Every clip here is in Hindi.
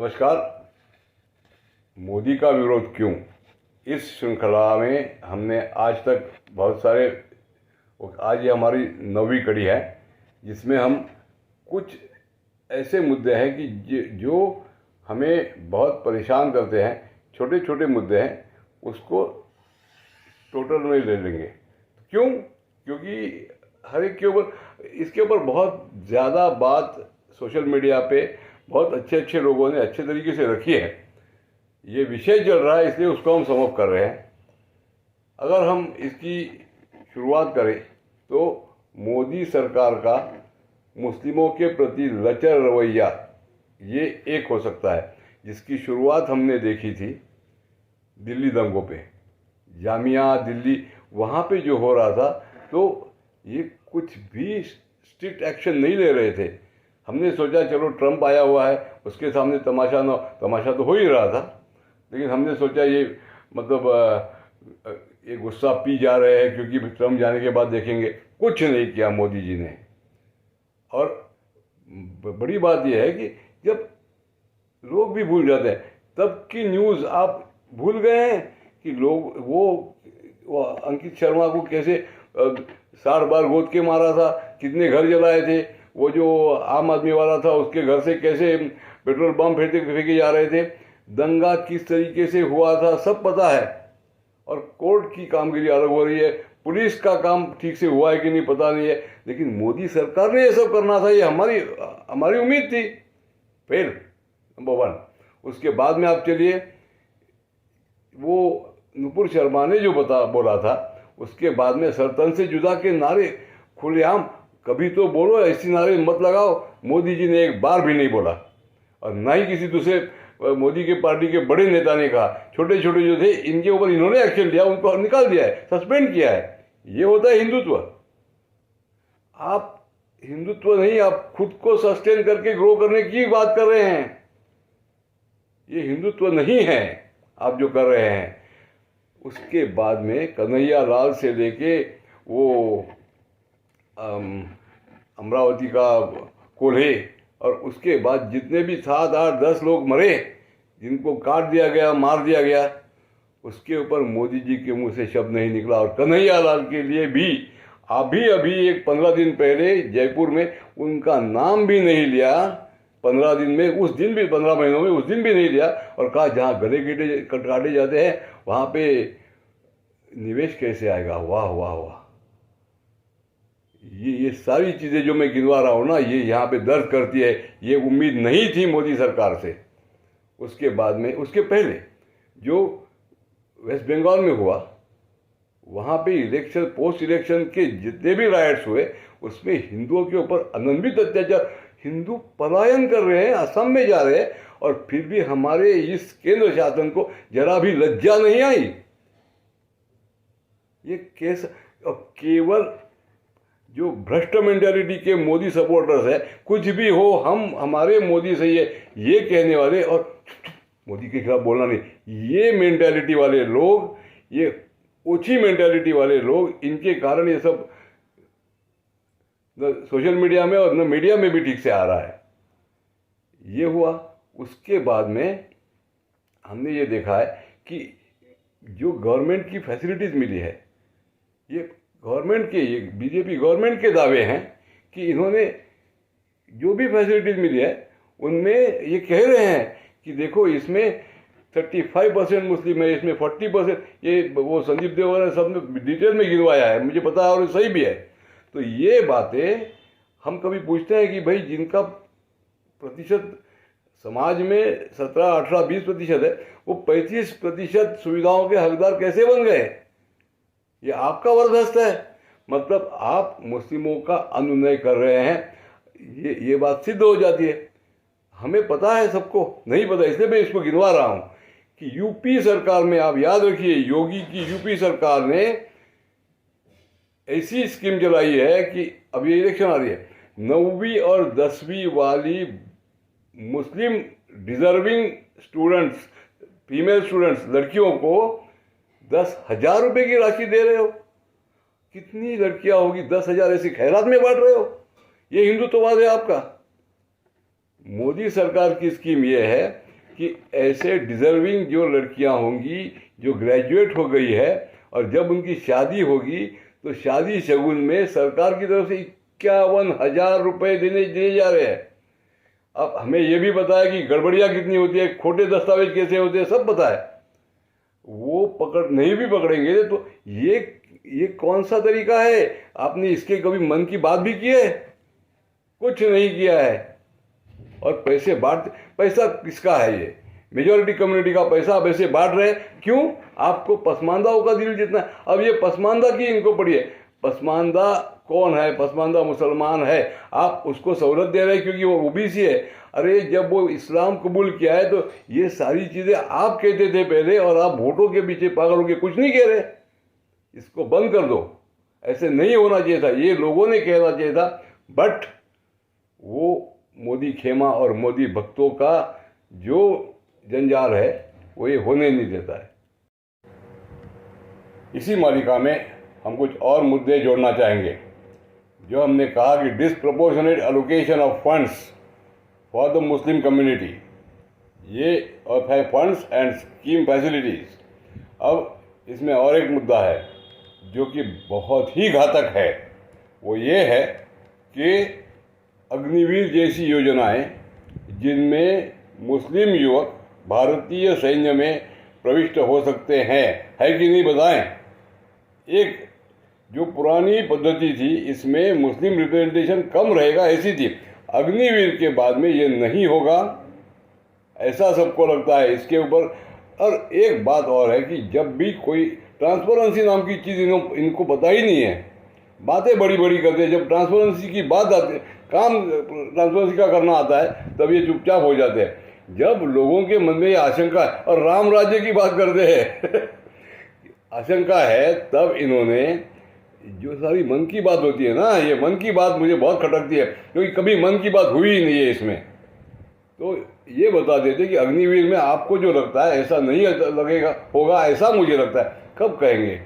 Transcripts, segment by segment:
नमस्कार। मोदी का विरोध क्यों, इस श्रृंखला में हमने आज तक बहुत सारे, आज ये हमारी 9वीं कड़ी है जिसमें हम कुछ ऐसे मुद्दे हैं कि जो हमें बहुत परेशान करते हैं, छोटे छोटे मुद्दे हैं, उसको टोटल में ले लेंगे। क्यों? क्योंकि हर एक के ऊपर, इसके ऊपर बहुत ज़्यादा बात सोशल मीडिया पे बहुत अच्छे अच्छे लोगों ने अच्छे तरीके से रखी है। ये विषय चल रहा है इसलिए उसको हम समअप कर रहे हैं। अगर हम इसकी शुरुआत करें तो मोदी सरकार का मुस्लिमों के प्रति लचर रवैया ये एक हो सकता है, जिसकी शुरुआत हमने देखी थी दिल्ली दंगों पे, जामिया दिल्ली, वहाँ पे जो हो रहा था, तो ये कुछ भी स्ट्रिक्ट एक्शन नहीं ले रहे थे। हमने सोचा चलो ट्रंप आया हुआ है, उसके सामने तमाशा तो हो ही रहा था, लेकिन हमने सोचा ये ये गुस्सा पी जा रहे हैं क्योंकि ट्रंप जाने के बाद देखेंगे। कुछ नहीं किया मोदी जी ने। और बड़ी बात यह है कि जब लोग भी भूल जाते हैं, तब की न्यूज़ आप भूल गए हैं कि लोग वो अंकित शर्मा को कैसे 60 बार गोद के मारा था, कितने घर जलाए थे, वो जो आम आदमी वाला था उसके घर से कैसे पेट्रोल बम फेंके जा रहे थे, दंगा किस तरीके से हुआ था, सब पता है। और कोर्ट की कामगिरी अलग हो रही है, पुलिस का काम ठीक से हुआ है कि नहीं पता नहीं है, लेकिन मोदी सरकार ने ये सब करना था, ये हमारी उम्मीद थी। फिर नंबर 1, उसके बाद में आप चलिए, वो नुपुर शर्मा ने जो बोला था, उसके बाद में सरतन से जुदा के नारे खुलेआम, कभी तो बोलो, ऐसी नारे मत लगाओ। मोदी जी ने एक बार भी नहीं बोला, और ना ही किसी दूसरे मोदी के पार्टी के बड़े नेता ने कहा। छोटे छोटे जो थे, इनके ऊपर इन्होंने एक्शन लिया, उनको निकाल दिया है, सस्पेंड किया है। ये होता है हिंदुत्व। आप हिंदुत्व नहीं, आप खुद को सस्टेन करके ग्रो करने की बात कर रहे हैं। ये हिंदुत्व नहीं है आप जो कर रहे हैं। उसके बाद में कन्हैया लाल से लेके वो अमरावती का कोल्हे, और उसके बाद जितने भी 7, 8, 10 लोग मरे, जिनको काट दिया गया, मार दिया गया, उसके ऊपर मोदी जी के मुंह से शब्द नहीं निकला। और कन्हैया लाल के लिए भी अभी एक 15 दिन पहले जयपुर में उनका नाम भी नहीं लिया। 15 दिन में, उस दिन भी 15 महीनों में उस दिन भी नहीं लिया, और कहा जहाँ गले काटे जाते हैं वहाँ पे निवेश कैसे आएगा। वाह वाह वाह। ये सारी चीज़ें जो मैं गिनवा रहा हूँ ना, ये यहाँ पे दर्द करती है। ये उम्मीद नहीं थी मोदी सरकार से। उसके बाद में, उसके पहले जो वेस्ट बंगाल में हुआ, वहाँ पे इलेक्शन, पोस्ट इलेक्शन के जितने भी राइट्स हुए, उसमें हिंदुओं के ऊपर अनन्वित अत्याचार, हिंदू पलायन कर रहे हैं, असम में जा रहे हैं, और फिर भी हमारे इस केंद्र शासन को जरा भी लज्जा नहीं आई। ये केस, केवल जो भ्रष्ट मेंटालिटी के मोदी सपोर्टर्स है, कुछ भी हो हम हमारे मोदी सही है ये कहने वाले, और मोदी के खिलाफ बोलना नहीं, ये मेंटालिटी वाले लोग, ये ओछी मेंटालिटी वाले लोग, इनके कारण ये सब सोशल मीडिया में और न मीडिया में भी ठीक से आ रहा है। ये हुआ। उसके बाद में हमने ये देखा है कि जो गवर्नमेंट की फैसिलिटीज़ मिली है, ये गवर्नमेंट के, ये बीजेपी गवर्नमेंट के दावे हैं कि इन्होंने जो भी फैसिलिटीज मिली है उनमें ये कह रहे हैं कि देखो इसमें 35% मुस्लिम है, इसमें 40%, ये वो संदीप देओल ने सब ने डिटेल में गिनवाया है, मुझे पता है, और सही भी है। तो ये बातें हम कभी पूछते हैं कि भाई जिनका प्रतिशत समाज में 17, 18, 20% है, वो 35% सुविधाओं के हकदार कैसे बन गए? ये आपका वरदस्त है, मतलब आप मुस्लिमों का अनुनय कर रहे हैं। ये बात सिद्ध हो जाती है। हमें पता है, सबको नहीं पता, इसलिए मैं इसको गिनवा रहा हूँ कि यूपी सरकार में, आप याद रखिए, योगी की यूपी सरकार ने ऐसी स्कीम चलाई है कि अब ये इलेक्शन आ रही है, 9वीं और 10वीं वाली मुस्लिम डिजर्विंग स्टूडेंट्स, फीमेल स्टूडेंट्स, लड़कियों को 10,000 रुपये की राशि दे रहे हो। कितनी लड़कियां होगी? 10,000 ऐसी खैरात में बांट रहे हो। ये हिंदुत्ववाद है आपका। मोदी सरकार की स्कीम ये है कि ऐसे डिज़र्विंग जो लड़कियां होंगी जो ग्रेजुएट हो गई है और जब उनकी शादी होगी तो शादी शगुन में सरकार की तरफ से 51,000 रुपये दिए जा रहे हैं। अब हमें ये भी पता है कि गड़बड़ियाँ कितनी होती है, खोटे दस्तावेज कैसे होते हैं, सब पता है। वो नहीं भी पकड़ेंगे तो ये कौन सा तरीका है? आपने इसके कभी मन की बात भी की है? कुछ नहीं किया है। और पैसा किसका है? ये मेजॉरिटी कम्युनिटी का पैसा आप ऐसे बांट रहे हैं। क्यों? आपको पसमानदाओं का दिल जितना। अब ये पसमानदा की इनको पड़ी है। पसमानदा कौन है? पसमानदा मुसलमान है। आप उसको सहूलत दे रहे हैं क्योंकि वो ओबीसी है। अरे जब वो इस्लाम कबूल किया है तो ये सारी चीज़ें आप कहते थे पहले, और आप वोटों के पीछे पागल होकर कुछ नहीं कह रहे। इसको बंद कर दो। ऐसे नहीं होना चाहिए था, ये लोगों ने कहना चाहिए था। बट वो मोदी खेमा और मोदी भक्तों का जो जंजाल है वो ये होने नहीं देता है। इसी मालिका में हम कुछ और मुद्दे जोड़ना चाहेंगे। जो हमने कहा कि disproportionate allocation of funds for the Muslim community, ये और फंड्स एंड स्कीम फैसिलिटीज़। अब इसमें और एक मुद्दा है जो कि बहुत ही घातक है। वो ये है कि अग्निवीर जैसी योजनाएं जिनमें मुस्लिम युवक भारतीय सैन्य में प्रविष्ट हो सकते हैं, है कि नहीं बताएं? एक जो पुरानी पद्धति थी इसमें मुस्लिम रिप्रेजेंटेशन कम रहेगा, ऐसी थी। अग्निवीर के बाद में ये नहीं होगा, ऐसा सबको लगता है इसके ऊपर। और एक बात और है कि जब भी कोई ट्रांसपेरेंसी नाम की चीज़ इनको पता ही नहीं है, बातें बड़ी बड़ी करते हैं। जब ट्रांसपेरेंसी की बात आती है, काम ट्रांसपेरेंसी का करना आता है, तब ये चुपचाप हो जाते हैं। जब लोगों के मन में ये आशंका है, और राम राज्य की बात करते हैं आशंका है, तब इन्होंने जो सारी मन की बात होती है ना, ये मन की बात मुझे बहुत खटकती है क्योंकि कभी मन की बात हुई ही नहीं है इसमें। तो ये बता देते कि अग्निवीर में आपको जो लगता है ऐसा नहीं लगेगा, होगा ऐसा मुझे लगता है। कब कहेंगे?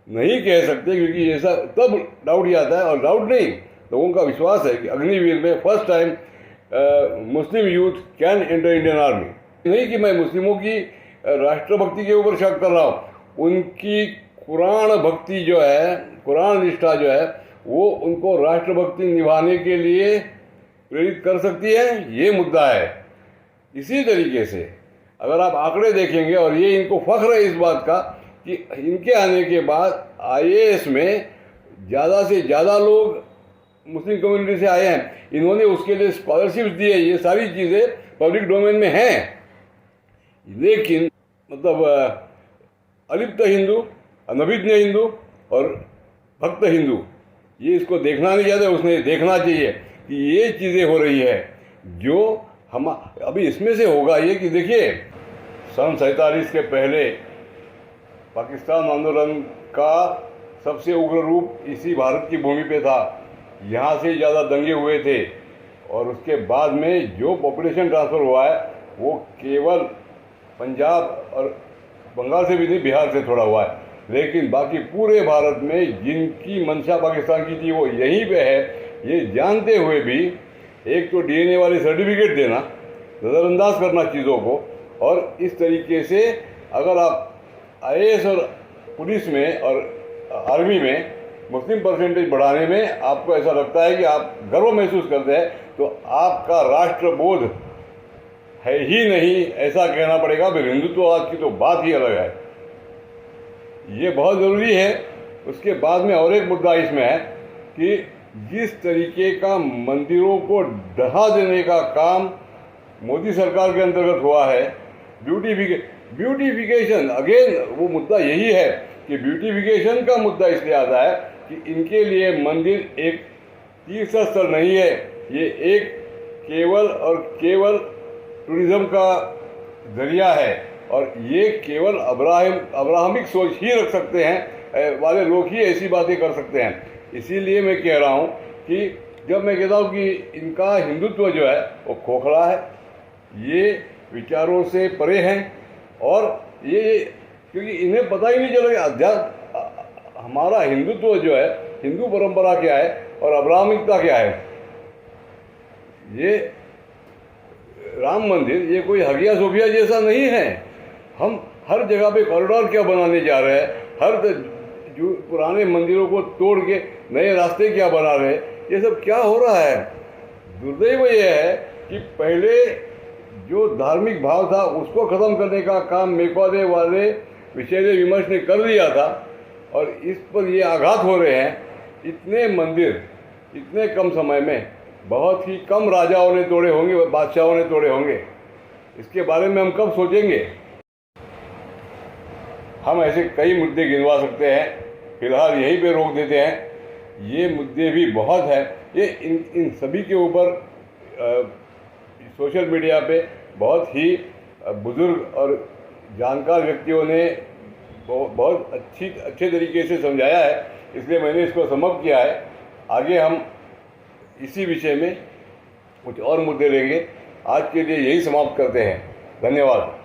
नहीं कह सकते क्योंकि ऐसा तब डाउट ही आता है। और डाउट नहीं, लोगों का विश्वास है कि अग्निवीर में first time Muslim youth can enter Indian army. नहीं कि मैं मुस्लिमों की राष्ट्रभक्ति के ऊपर शक कर रहा हूँ, उनकी कुरान भक्ति जो है, कुरान निष्ठा जो है, वो उनको राष्ट्रभक्ति निभाने के लिए प्रेरित कर सकती है, ये मुद्दा है। इसी तरीके से अगर आप आंकड़े देखेंगे, और ये इनको फख्र है इस बात का कि इनके आने के बाद आईएएस में ज़्यादा से ज़्यादा लोग मुस्लिम कम्युनिटी से आए हैं। इन्होंने उसके लिए स्कॉलरशिप्स दी है, ये सारी चीज़ें पब्लिक डोमेन में हैं। लेकिन मतलब अलिप्त हिंदू, अनभिज्ञ हिंदू और भक्त हिंदू, ये इसको देखना नहीं चाहते। उसने देखना चाहिए कि ये चीज़ें हो रही है जो हम अभी इसमें से होगा ये कि देखिए, सन 47 के पहले पाकिस्तान आंदोलन का सबसे उग्र रूप इसी भारत की भूमि पे था। यहाँ से ज़्यादा दंगे हुए थे। और उसके बाद में जो पॉपुलेशन ट्रांसफ़र हुआ है वो केवल पंजाब और बंगाल से भी नहीं, बिहार से थोड़ा हुआ है। लेकिन बाकी पूरे भारत में जिनकी मंशा पाकिस्तान की थी वो यहीं पे है। ये जानते हुए भी एक तो डीएनए वाले सर्टिफिकेट देना, नज़रअंदाज करना चीज़ों को, और इस तरीके से अगर आप आईएएस और पुलिस में और आर्मी में मुस्लिम परसेंटेज बढ़ाने में आपको ऐसा लगता है कि आप गर्व महसूस करते हैं, तो आपका राष्ट्रबोध है ही नहीं, ऐसा कहना पड़ेगा। फिर हिंदुत्ववाद की तो बात ही अलग है। ये बहुत ज़रूरी है। उसके बाद में और एक मुद्दा इसमें है कि जिस तरीके का मंदिरों को ढहा देने का काम मोदी सरकार के अंतर्गत हुआ है, ब्यूटिफिकेशन, अगेन वो मुद्दा यही है कि ब्यूटिफिकेशन का मुद्दा इसलिए आता है कि इनके लिए मंदिर एक तीर्थ स्थल नहीं है, ये एक केवल और केवल टूरिज्म का जरिया है। और ये केवल अब्राहमिक सोच ही रख सकते हैं वाले लोग ही ऐसी बातें कर सकते हैं। इसीलिए मैं कह रहा हूँ कि जब मैं कहता हूँ कि इनका हिंदुत्व जो है वो खोखला है, ये विचारों से परे हैं, और ये क्योंकि इन्हें पता ही नहीं चला कि हमारा हिंदुत्व जो है, हिंदू परंपरा क्या है और अब्राहमिकता क्या है। ये राम मंदिर ये कोई हगिया सोफिया जैसा नहीं है। हम हर जगह पे कॉरिडोर क्या बनाने जा रहे हैं, जो पुराने मंदिरों को तोड़ के नए रास्ते क्या बना रहे हैं, ये सब क्या हो रहा है। दुर्दैव ये है कि पहले जो धार्मिक भाव था उसको ख़त्म करने का काम मेघवाले वाले विषय विमर्श ने कर दिया था, और इस पर ये आघात हो रहे हैं। इतने मंदिर इतने कम समय में बहुत ही कम राजाओं ने तोड़े होंगे, बादशाहों ने तोड़े होंगे। इसके बारे में हम कब सोचेंगे। हम ऐसे कई मुद्दे गिनवा सकते हैं, फिलहाल यहीं पे रोक देते हैं। ये मुद्दे भी बहुत हैं। ये इन सभी के ऊपर सोशल मीडिया पे बहुत ही बुजुर्ग और जानकार व्यक्तियों ने बहुत अच्छे तरीके से समझाया है, इसलिए मैंने इसको समाप्त किया है। आगे हम इसी विषय में कुछ और मुद्दे लेंगे। आज के लिए यही समाप्त करते हैं। धन्यवाद।